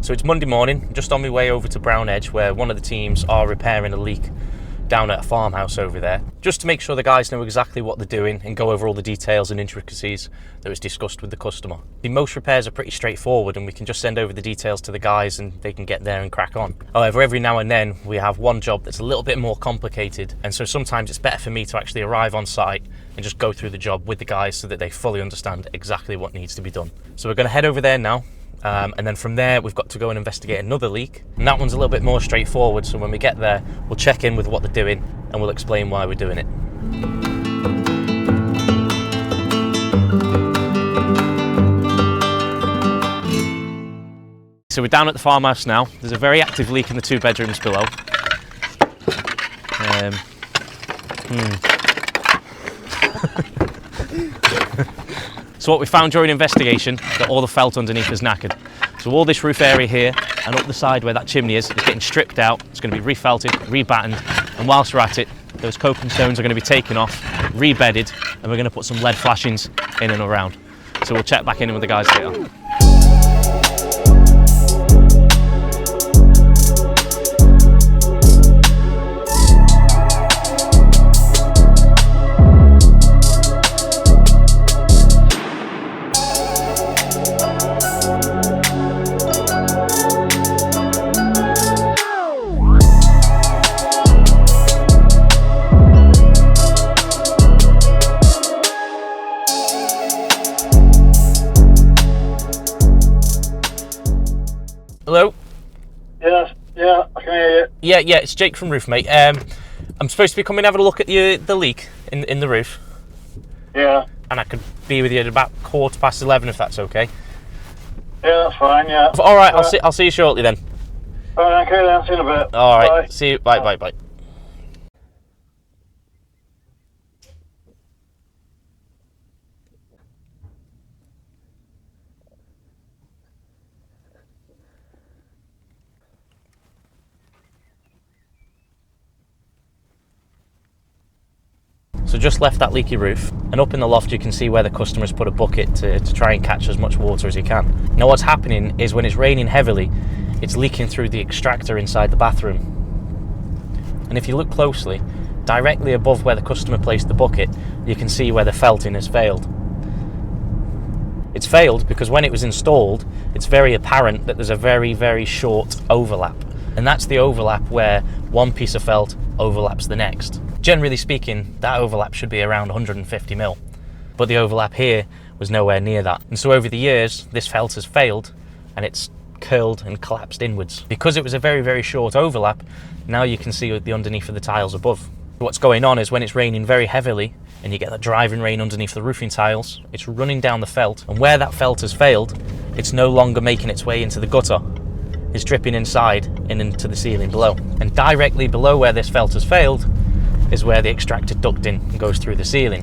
So it's Monday morning, just on my way over to Brown Edge, where one of the teams are repairing a leak down at a farmhouse over there, just to make sure the guys know exactly what they're doing and go over all the details and intricacies that was discussed with the customer. Most repairs are pretty straightforward and we can just send over the details to the guys and they can get there and crack on. However, every now and then we have one job that's a little bit more complicated, and so sometimes it's better for me to actually arrive on site and just go through the job with the guys so that they fully understand exactly what needs to be done. So we're going to head over there now. And then from there we've got to go and investigate another leak, and that one's a little bit more straightforward. So when we get there, we'll check in with what they're doing and we'll explain why we're doing it. So we're down at the farmhouse now. There's a very active leak in the 2 bedrooms below. So what we found during investigation, that all the felt underneath is knackered. So all this roof area here and up the side where that chimney is getting stripped out. It's going to be refelted, rebattened, and whilst we're at it, those coping stones are going to be taken off, rebedded, and we're going to put some lead flashings in and around. So we'll check back in with the guys later. Hello? Yes, yeah, I can hear you. Yeah, it's Jake from RoofMate. I'm supposed to be coming having a look at the leak in the roof. Yeah. And I could be with you at about 11:15 if that's okay. Yeah, that's fine, yeah. Alright, I'll see you shortly then. Alright, okay then, see you in a bit. Alright, Bye. see you, bye. So just left that leaky roof, and up in the loft you can see where the customer's put a bucket to try and catch as much water as he can. Now what's happening is when it's raining heavily, it's leaking through the extractor inside the bathroom. And if you look closely, directly above where the customer placed the bucket, you can see where the felting has failed. It's failed because when it was installed, it's very apparent that there's a very, very short overlap. And that's the overlap where one piece of felt overlaps the next. Generally speaking, that overlap should be around 150 mil, but the overlap here was nowhere near that. And so over the years, this felt has failed and it's curled and collapsed inwards. Because it was a very, very short overlap, now you can see the underneath of the tiles above. What's going on is when it's raining very heavily and you get that driving rain underneath the roofing tiles, it's running down the felt, and where that felt has failed, it's no longer making its way into the gutter. It's dripping inside and into the ceiling below. And directly below where this felt has failed is where the extractor ducting goes through the ceiling.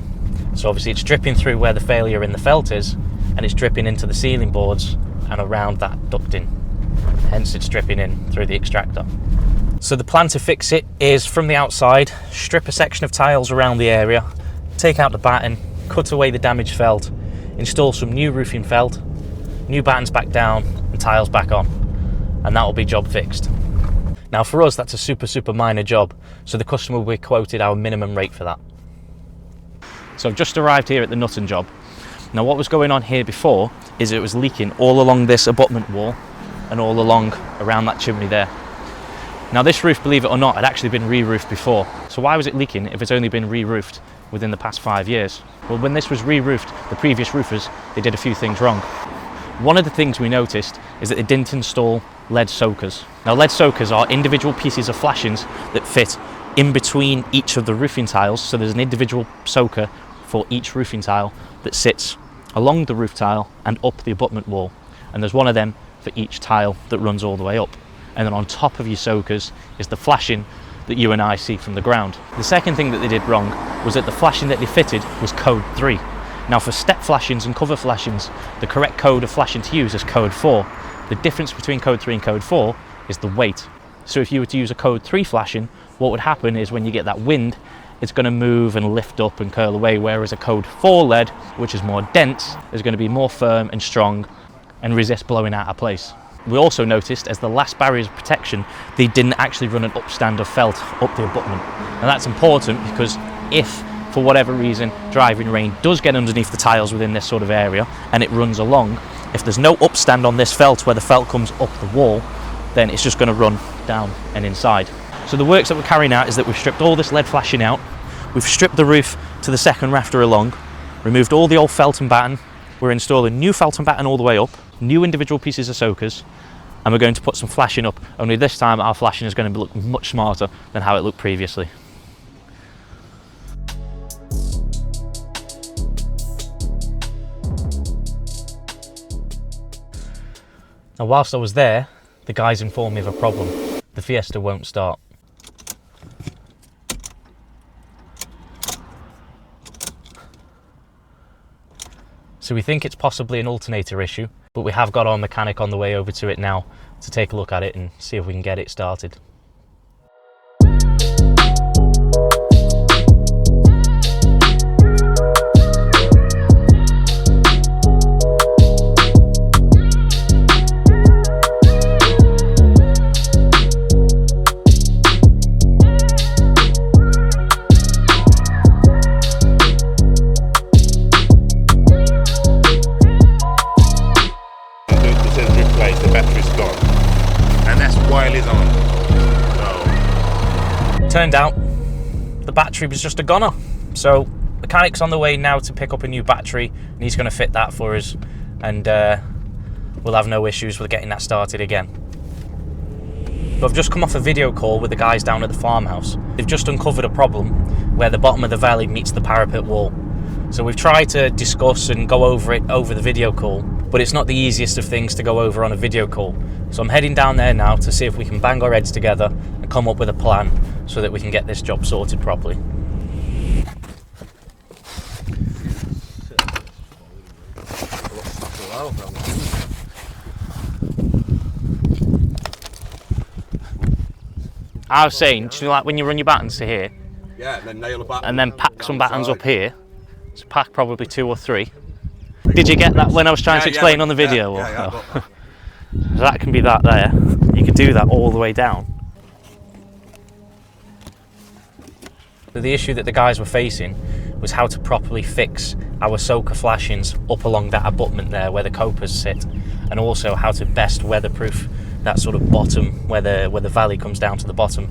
So obviously it's dripping through where the failure in the felt is, and it's dripping into the ceiling boards and around that ducting. Hence it's dripping in through the extractor. So the plan to fix it is from the outside, strip a section of tiles around the area, take out the batten, cut away the damaged felt, install some new roofing felt, new battens back down and tiles back on, and that will be job fixed. Now for us that's a super minor job, so the customer will be quoted our minimum rate for that. So I've just arrived here at the Nutton job. Now what was going on here before is it was leaking all along this abutment wall and all along around that chimney there. Now this roof, believe it or not, had actually been re-roofed before. So why was it leaking if it's only been re-roofed within the past 5 years? Well, when this was re-roofed, the previous roofers, they did a few things wrong. One of the things we noticed is that they didn't install lead soakers. Now lead soakers are individual pieces of flashings that fit in between each of the roofing tiles. So there's an individual soaker for each roofing tile that sits along the roof tile and up the abutment wall. And there's one of them for each tile that runs all the way up. And then on top of your soakers is the flashing that you and I see from the ground. The second thing that they did wrong was that the flashing that they fitted was code 3. Now for step flashings and cover flashings, the correct code of flashing to use is code 4. The difference between code 3 and code 4 is the weight. So if you were to use a code 3 flashing, what would happen is when you get that wind, it's going to move and lift up and curl away, whereas a code 4 lead, which is more dense, is going to be more firm and strong and resist blowing out of place. We also noticed, as the last barriers of protection, they didn't actually run an upstand of felt up the abutment. And that's important because if, for whatever reason, driving rain does get underneath the tiles within this sort of area and it runs along, if there's no upstand on this felt where the felt comes up the wall, then it's just going to run down and inside. So the works that we're carrying out is that we've stripped all this lead flashing out, we've stripped the roof to the second rafter along, removed all the old felt and batten, we're installing new felt and batten all the way up, new individual pieces of soakers, and we're going to put some flashing up, only this time our flashing is going to look much smarter than how it looked previously. Now whilst I was there, the guys informed me of a problem. The Fiesta won't start. So we think it's possibly an alternator issue, but we have got our mechanic on the way over to it now to take a look at it and see if we can get it started. The battery's gone, and that's while it's on. So. Turned out the battery was just a goner, so mechanic's on the way now to pick up a new battery and he's going to fit that for us, and we'll have no issues with getting that started again. But I've just come off a video call with the guys down at the farmhouse. They've just uncovered a problem where the bottom of the valley meets the parapet wall. So we've tried to discuss and go over it over the video call, but it's not the easiest of things to go over on a video call. So I'm heading down there now to see if we can bang our heads together and come up with a plan so that we can get this job sorted properly. I was saying, do you know, like when you run your battens to here? Yeah, and then nail a batten. And then pack some battens up here. So pack probably 2 or 3. Did you get that when I was trying to explain on the video? Yeah, so that can be that there. You could do that all the way down. But the issue that the guys were facing was how to properly fix our soaker flashings up along that abutment there where the copers sit, and also how to best weatherproof that sort of bottom where the valley comes down to the bottom.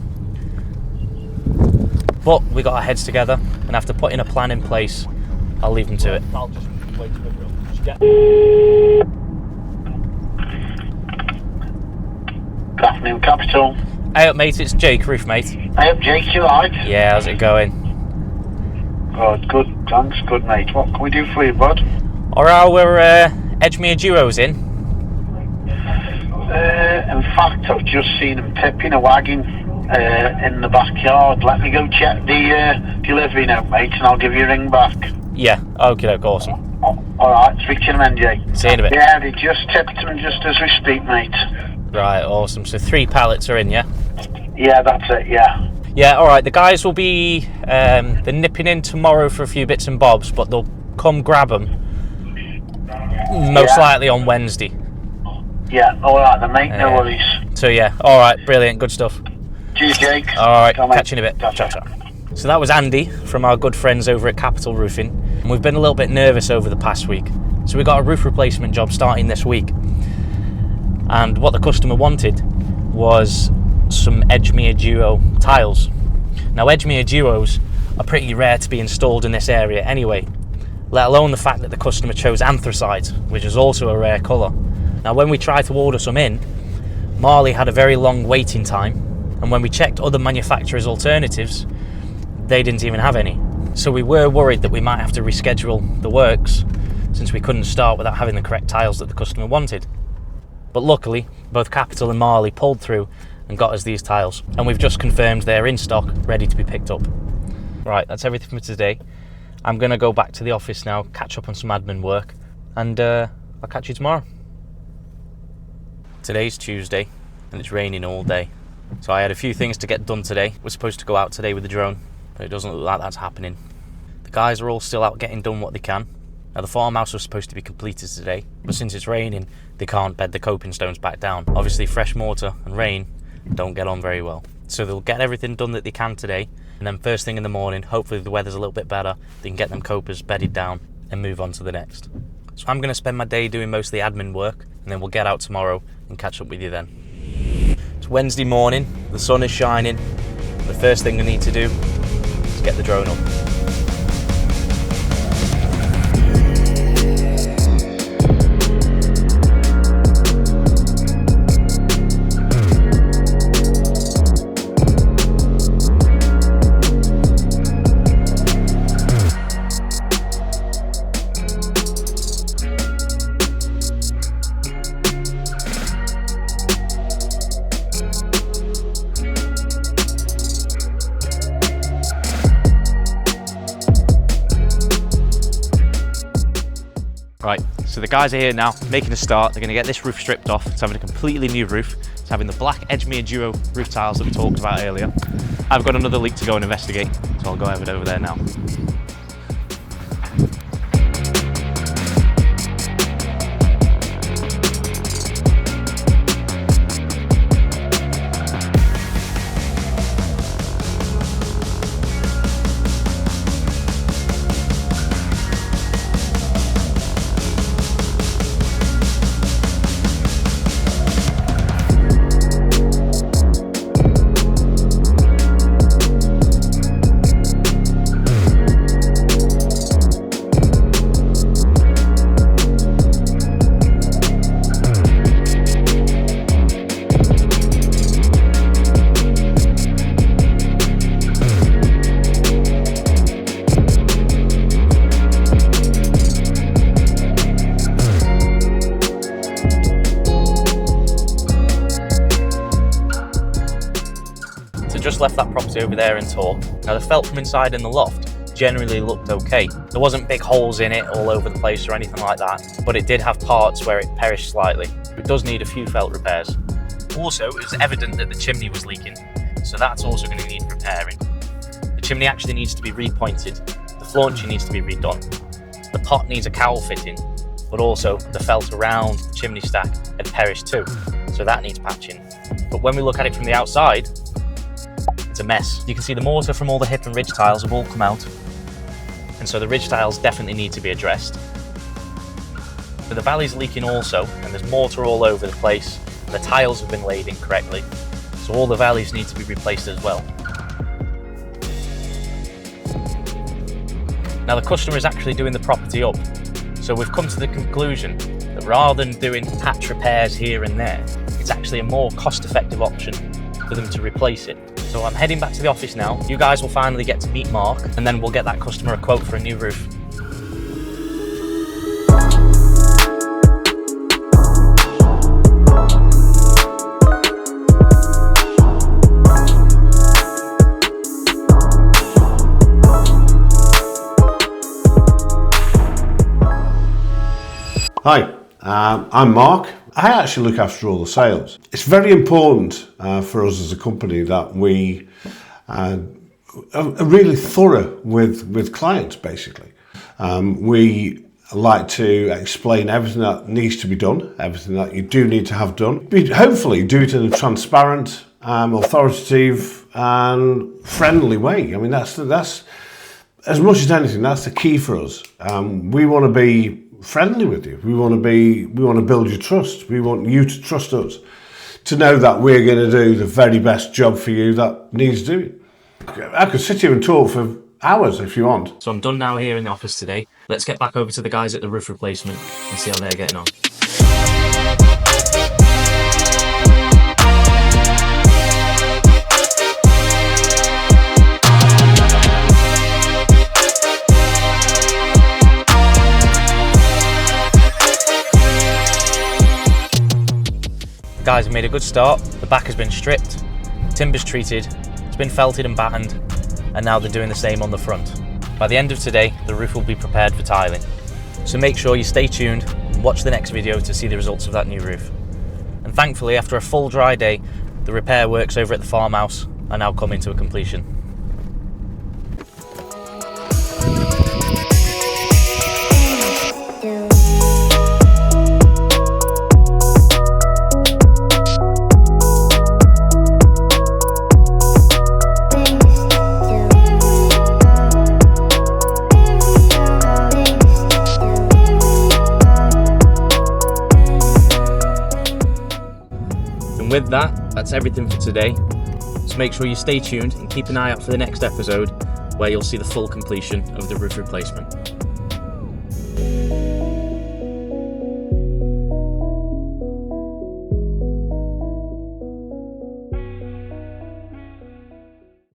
But we got our heads together, and after putting a plan in place, I'll leave them to it. I'll just wait for it. Good afternoon, Capital. Hey up, mate, it's Jake, RoofMate. Hey up, Jake, you alright? Yeah, how's it going? Good, thanks, good mate. What can we do for you, bud? Alright, we're Edgemere Duos in. In fact, I've just seen him tipping a wagon in the backyard. Let me go check the delivery note, mate, and I'll give you a ring back. Yeah, okay, awesome. Alright, speak to you in a minute, Jake. See you in a bit. Yeah, they just tipped him just as we speak, mate. Right, awesome. So 3 pallets are in, yeah? Yeah, that's it, yeah. Yeah, alright, the guys will be they're nipping in tomorrow for a few bits and bobs, but they'll come grab them most likely on Wednesday. Yeah, alright then, mate, no worries. So yeah, alright, brilliant, good stuff. Cheers, Jake. Alright, Come, catch you in a bit. Ciao, Ciao, ciao. So that was Andy from our good friends over at Capital Roofing, and we've been a little bit nervous over the past week. So we got a roof replacement job starting this week, and what the customer wanted was some Edgemere Duo tiles. Now Edgemere Duos are pretty rare to be installed in this area anyway, let alone the fact that the customer chose anthracite, which is also a rare colour. Now when we tried to order some in, Marley had a very long waiting time, and when we checked other manufacturers' alternatives, they didn't even have any. So we were worried that we might have to reschedule the works since we couldn't start without having the correct tiles that the customer wanted. But luckily, both Capital and Marley pulled through and got us these tiles, and we've just confirmed they're in stock, ready to be picked up. Right, that's everything for today. I'm going to go back to the office now, catch up on some admin work, and I'll catch you tomorrow. Today's Tuesday, and it's raining all day. So I had a few things to get done today. We're supposed to go out today with the drone, but it doesn't look like that's happening. The guys are all still out getting done what they can, Now the farmhouse was supposed to be completed today, but since it's raining, they can't bed the coping stones back down. Obviously fresh mortar and rain don't get on very well. So they'll get everything done that they can today, and then first thing in the morning, hopefully the weather's a little bit better, they can get them copers bedded down and move on to the next. So I'm going to spend my day doing most of the admin work, and then we'll get out tomorrow and catch up with you then. It's Wednesday morning, the sun is shining. The first thing we need to do is get the drone up. Right, so the guys are here now, making a start. They're going to get this roof stripped off. It's having a completely new roof. It's having the black Edgemere Duo roof tiles that we talked about earlier. I've got another leak to go and investigate, so I'll go over there now. Just left that property over there in tour. Now the felt from inside in the loft generally looked okay. There wasn't big holes in it all over the place or anything like that, but it did have parts where it perished slightly. It does need a few felt repairs. Also, it was evident that the chimney was leaking, so that's also going to need repairing. The chimney actually needs to be repointed, the flaunching needs to be redone, the pot needs a cowl fitting, but also the felt around the chimney stack had perished too, so that needs patching. But when we look at it from the outside, it's a mess. You can see the mortar from all the hip and ridge tiles have all come out, and so the ridge tiles definitely need to be addressed. But the valley's leaking also, and there's mortar all over the place, and the tiles have been laid incorrectly, so all the valleys need to be replaced as well. Now the customer is actually doing the property up, so we've come to the conclusion that rather than doing patch repairs here and there, it's actually a more cost-effective option for them to replace it. So I'm heading back to the office now. You guys will finally get to meet Mark, and then we'll get that customer a quote for a new roof. Hi, I'm Mark. I actually look after all the sales. It's very important for us as a company that we are really thorough with clients, basically. We like to explain everything that needs to be done, everything that you do need to have done. We hopefully do it in a transparent, authoritative and friendly way. I mean, that's as much as anything, that's the key for us. We want to be friendly with you. We want to build your trust. We want you to trust us, to know that we're going to do the very best job for you that needs doing. I could sit here and talk for hours if you want. So I'm done now here in the office today. Let's get back over to the guys at the roof replacement and see how they're getting on. Guys have made a good start. The back has been stripped, timber's treated, it's been felted and battened, and now they're doing the same on the front. By the end of today, the roof will be prepared for tiling. So make sure you stay tuned and watch the next video to see the results of that new roof. And thankfully, after a full dry day, the repair works over at the farmhouse are now coming to a completion. with that, that's everything for today. So make sure you stay tuned and keep an eye out for the next episode, where you'll see the full completion of the roof replacement.